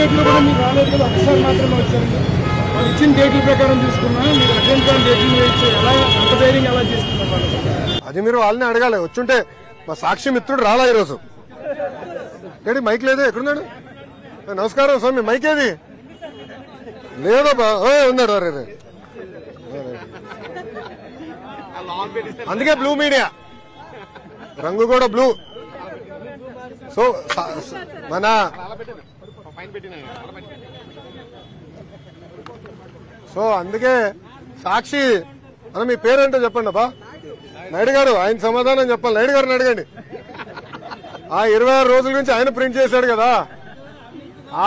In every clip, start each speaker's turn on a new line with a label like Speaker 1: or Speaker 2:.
Speaker 1: డేట్లు కూడా మీరు రాలేదు కదా, ఒకసారి మాత్రమే వచ్చారు. వాళ్ళు ఇచ్చిన డేట్ల ప్రకారం చూసుకున్నా మీరు అటెండ్ కాని డేట్లు వేయచ్చు, ఎలా అంత ధైర్యం ఎలా చేస్తున్నారు?
Speaker 2: అది మీరు వాళ్ళని అడగాలి. వచ్చుంటే మా సాక్షి మిత్రుడు రాలా ఈరోజు. ఏంటి మైక్ లేదే, ఎక్కడున్నాడు? నమస్కారం స్వామి, మైక్ ఏది లేదబ్బా, ఉన్నాడు. అరే అందుకే బ్లూ మీడియా, రంగు కూడా బ్లూ. సో మన అందుకే సాక్షి అన్న మీ పేరేంటో చెప్పండి అబ్బా. నాయుడు గారు, ఆయన సమాధానం చెప్పాలి. నాయుడు గారిని అడగండి. ఆ 26 రోజుల నుంచి ఆయన ప్రింట్ చేశాడు కదా,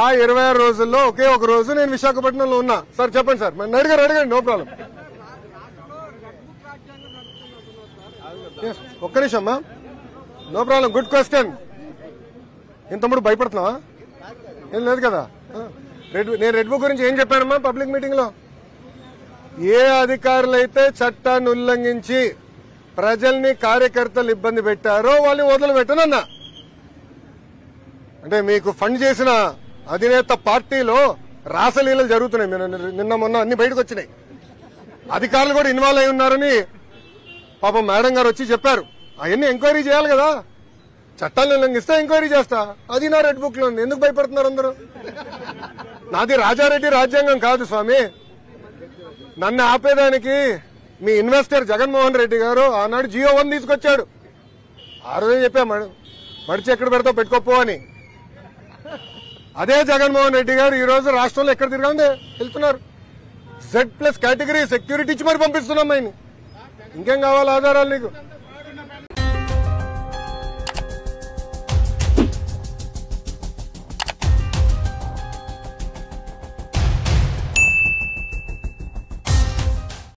Speaker 2: ఆ 26 రోజుల్లో ఒకే ఒక రోజు నేను విశాఖపట్నంలో ఉన్నా. సార్ చెప్పండి సార్, నాయుడు గారు అడగండి, నో ప్రాబ్లం. ఒక్క నిమిషం అమ్మా, నో ప్రాబ్లం, గుడ్ క్వశ్చన్. ఇంతముడు భయపడుతున్నావా? ఏం లేదు కదా. నేను రెడ్ బుక్ గురించి ఏం చెప్పానమ్మా పబ్లిక్ మీటింగ్ లో? ఏ అధికారులైతే చట్టాన్ని ఉల్లంఘించి ప్రజల్ని కార్యకర్తలు ఇబ్బంది పెట్టారో వాళ్ళని వదిలిపెట్టనన్నా. అంటే మీకు ఫండ్ చేసిన అధినేత పార్టీలో రాసలీలలు జరుగుతున్నాయి. నిన్న మొన్న అన్ని బయటకు వచ్చినాయి. అధికారులు కూడా ఇన్వాల్వ్ అయి ఉన్నారని పాపం మేడం గారు వచ్చి చెప్పారు. అవన్నీ ఎంక్వైరీ చేయాలి కదా. చట్టాలను ఉల్లంఘిస్తే ఎంక్వైరీ చేస్తా. అది నా రెడ్ బుక్ లో ఉంది. ఎందుకు భయపడుతున్నారు అందరూ? నాది రాజారెడ్డి రాజ్యాంగం కాదు స్వామి. నన్ను ఆపేదానికి మీ ఇన్వెస్టర్ జగన్మోహన్ రెడ్డి గారు ఆనాడు జియో 1 తీసుకొచ్చాడు. ఆ రోజే చెప్పా, మడిచి ఎక్కడ పెడతావు పెట్టుకోపో అని. అదే జగన్మోహన్ రెడ్డి గారు ఈ రోజు రాష్ట్రంలో ఎక్కడ తిరగండి వెళ్తున్నారు. Z+ కేటగిరీ సెక్యూరిటీ ఇచ్చి మరి పంపిస్తున్నాం ఆయన్ని. ఇంకేం కావాలి ఆధారాలు నీకు?